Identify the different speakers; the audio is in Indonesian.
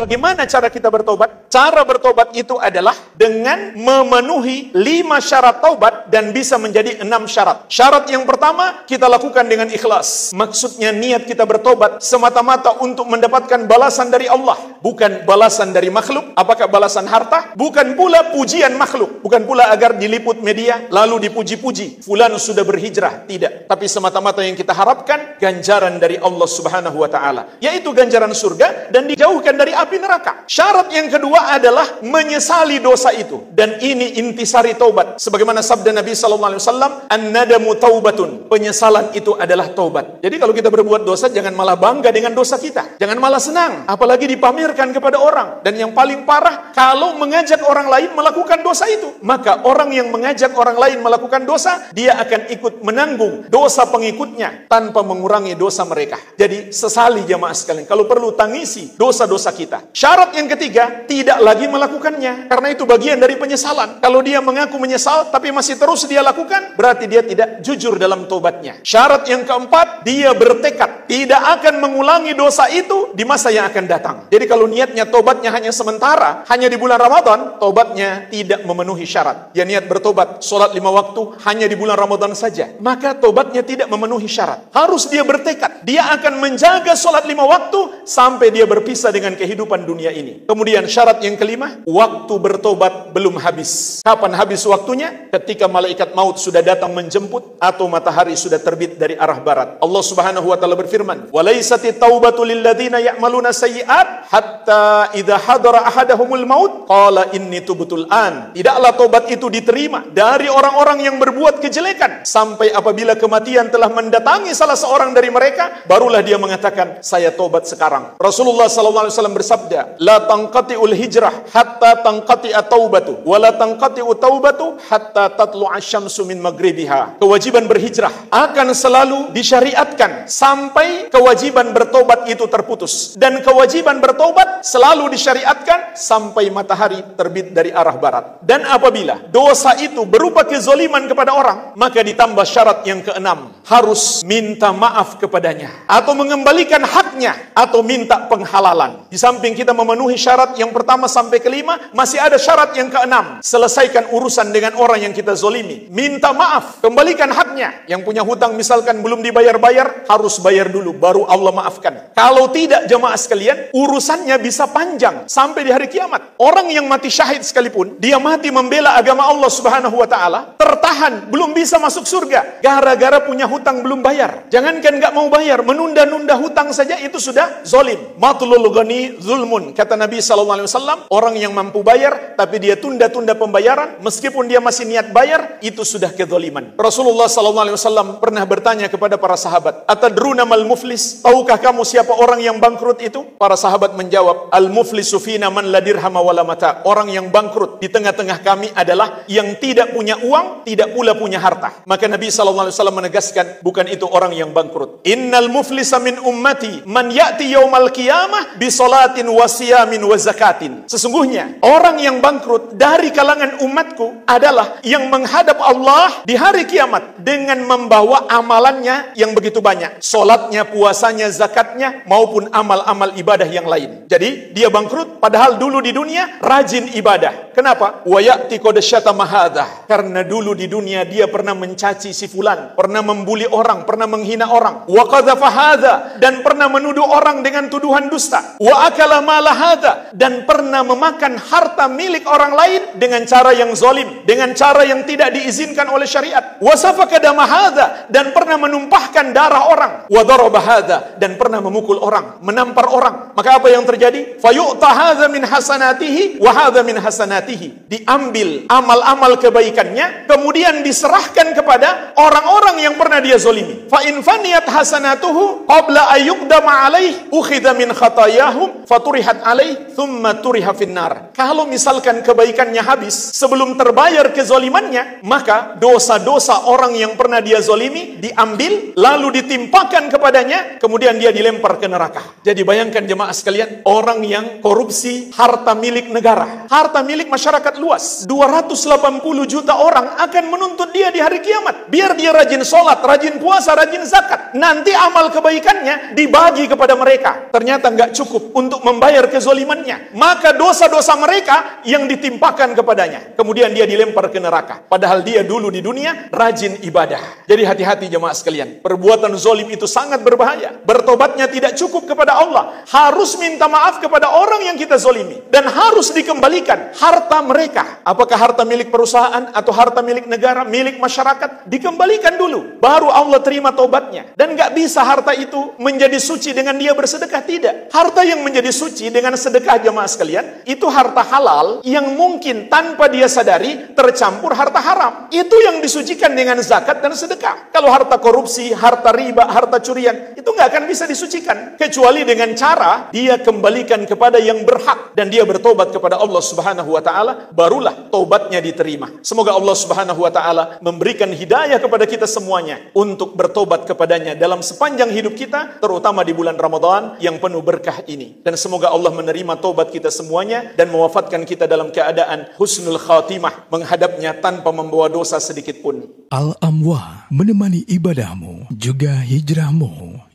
Speaker 1: Bagaimana cara kita bertobat? Cara bertobat itu adalah dengan memenuhi 5 syarat taubat dan bisa menjadi 6 syarat. Syarat yang pertama, kita lakukan dengan ikhlas. Maksudnya niat kita bertobat semata-mata untuk mendapatkan balasan dari Allah, bukan balasan dari makhluk. Apakah balasan harta? Bukan pula pujian makhluk, bukan pula agar diliput media lalu dipuji-puji, fulan sudah berhijrah, tidak. Tapi semata-mata yang kita harapkan ganjaran dari Allah Subhanahu wa taala, yaitu ganjaran surga dan dijauhkan dari api neraka. Syarat yang kedua adalah menyesali dosa itu, dan ini intisari taubat. Sebagaimana sabda Nabi sallallahu alaihi wasallam, "An-nadamu taubatun." Penyesalan itu adalah taubat. Jadi kalau kita berbuat dosa, jangan malah bangga dengan dosa kita. Jangan malah senang, apalagi dipamerkan kepada orang. Dan yang paling parah, kalau mengajak orang lain melakukan dosa itu, maka orang yang mengajak orang lain melakukan dosa, dia akan ikut menanggung dosa pengikutnya tanpa mengurangi dosa mereka. Jadi sesali jamaah sekalian, kalau perlu tangisi dosa-dosa kita. Syarat yang ketiga, tidak lagi melakukannya, karena itu bagian dari penyesalan. Kalau dia mengaku menyesal tapi masih terus dia lakukan, berarti dia tidak jujur dalam tobatnya. Syarat yang keempat, dia bertekad tidak akan mengulangi dosa itu di masa yang akan datang. Jadi kalau niatnya tobatnya hanya sementara, hanya di bulan Ramadan, tobatnya tidak memenuhi syarat. Dia niat bertobat, sholat 5 waktu hanya di bulan Ramadan saja, maka tobatnya tidak memenuhi syarat. Harus dia bertekad, dia akan menjaga sholat 5 waktu sampai dia berpisah dengan kehidupan dunia ini. Kemudian syarat yang kelima, waktu bertobat belum habis. Kapan habis waktunya? Ketika malaikat maut sudah datang menjemput atau matahari sudah terbit dari arah barat. Allah Subhanahu wa taala berfirman, "Walaysati taubatu lil ladzina ya'maluna sayyi'at hatta idza hadara ahadahumul maut qala inni tubtul an." Tidaklah tobat itu diterima dari orang-orang yang berbuat kejelekan sampai apabila kematian telah mendatangi salah seorang dari mereka, barulah dia mengatakan, "Saya tobat sekarang." Rasulullah sallallahu alaihi wasallam bersabda, "La tanqati'ul hijrah hatta tanqati'a taubatu, wa la tanqati'u taubatu hatta tatlu'a syamsu min maghribiha." Kewajiban berhijrah akan selalu disyariatkan sampai kewajiban bertobat itu terputus, dan kewajiban bertobat selalu disyariatkan sampai matahari terbit dari arah barat. Dan apabila dosa itu berupa kezoliman kepada orang, maka ditambah syarat yang keenam, harus minta maaf kepadanya atau mengembalikan haknya atau minta penghalalan. Di samping kita memenuhi syarat yang pertama sampai kelima, masih ada syarat yang keenam, selesaikan urusan dengan orang yang kita zolimi, minta maaf, kembalikan haknya. Yang punya hutang misalkan belum dibayar-bayar, harus bayar dulu baru Allah maafkan. Kalau tidak jamaah sekalian, urusannya bisa panjang sampai di hari kiamat. Orang yang mati syahid sekalipun, dia mati membela agama Allah Subhanahu wa taala, tertahan belum bisa masuk surga gara-gara punya hutang belum bayar. Jangankan nggak mau bayar, menunda-nunda hutang saja itu sudah zolim. Matlul ghani zulmun, kata Nabi sallallahu alaihi wasallam, orang yang mampu bayar tapi dia tunda-tunda pembayaran meskipun dia masih niat bayar, itu sudah kezaliman. Rasulullah sallallahu alaihi wasallam pernah bertanya kepada para sahabat, "Atadruna mal muflis?" Tahukah kamu siapa orang yang bangkrut itu? Para sahabat menjawab, "Al-muflisu fina man la dirham wa la mata." Orang yang bangkrut di tengah-tengah kami adalah yang tidak punya uang, tidak pula punya harta. Maka Nabi sallallahu alaihi wasallam menegaskan, bukan itu orang yang bangkrut. "Innal muflisa min ummati man ya'ti yaumal qiyamah bi salatin wa siyamin wa zakatin." Sesungguhnya orang yang bangkrut dari kalangan umatku adalah yang menghadap Allah di hari kiamat dengan membawa amalannya yang begitu banyak, salatnya, puasanya, zakatnya, maupun amal-amal ibadah yang lain. Jadi dia bangkrut padahal dulu di dunia rajin ibadah. Kenapa? Wa ya'ti qad syatama hadza. Karena dulu di dunia dia pernah mencaci si fulan, pernah membuli orang, pernah menghina orang. Wa qadzafa hadza, dan pernah menuduh orang dengan tuduhan dusta. Wa akala mala hadza, dan pernah memakan harta milik orang lain dengan cara yang zalim, dengan cara yang tidak diizinkan oleh syariat. Wa safaka dama hadza, dan pernah menumpahkan darah orang. Wa daraba hadza, dan pernah memukul orang, menampar orang. Maka apa yang terjadi? Fayu'ta hadza min hasanatihi wa hadza min hasanatihi. Diambil amal-amal kebaikannya, kemudian diserahkan kepada orang-orang yang pernah dia zalimi. Fa in faniyat hasanatuhu qabla ayyuqdama alaih ukhidha min khatayahum faturihat alaih thumma turiha finnar. Kalau misalkan kebaikannya habis sebelum terbayar kezalimannya, maka dosa-dosa orang yang pernah dia zalimi diambil lalu ditimpakan kepadanya, kemudian dia dilempar ke neraka. Jadi bayangkan jemaah sekalian, orang yang korupsi harta milik negara, harta milik masyarakat luas. 280 juta orang akan menuntut dia di hari kiamat. Biar dia rajin sholat, rajin puasa, rajin zakat. Nanti amal kebaikannya dibagi kepada mereka. Ternyata nggak cukup untuk membayar kezolimannya. Maka dosa-dosa mereka yang ditimpakan kepadanya. Kemudian dia dilempar ke neraka. Padahal dia dulu di dunia rajin ibadah. Jadi hati-hati jemaah sekalian. Perbuatan zolim itu sangat berbahaya. Bertobatnya tidak cukup kepada Allah. Harus minta maaf kepada orang yang kita zolimi. Dan harus dikembalikan harta mereka. Apakah harta milik perusahaan atau harta milik negara, milik masyarakat? Dikembalikan dulu. Baru Allah terima tobatnya. Dan gak bisa harta itu menjadi suci dengan dia bersedekah. Tidak. Harta yang menjadi suci dengan sedekah jemaah sekalian, itu harta halal yang mungkin tanpa dia sadari tercampur harta haram. Itu yang disucikan dengan zakat dan sedekah. Kalau harta korupsi, harta riba, harta curian, itu nggak akan bisa disucikan. Kecuali dengan cara dia kembalikan kepada yang berhak. Dan dia bertobat kepada Allah subhanahu wa ta'ala, barulah tobatnya diterima. Semoga Allah subhanahu wa ta'ala memberikan hidayah kepada kita semuanya untuk bertobat kepadanya dalam sepanjang hidup kita, terutama di bulan Ramadan yang penuh berkah ini. Dan semoga Allah menerima tobat kita semuanya dan mewafatkan kita dalam keadaan husnul khatimah, menghadapnya tanpa membawa dosa sedikit pun.
Speaker 2: Al-Amwah menemani ibadahmu juga hijrahmu.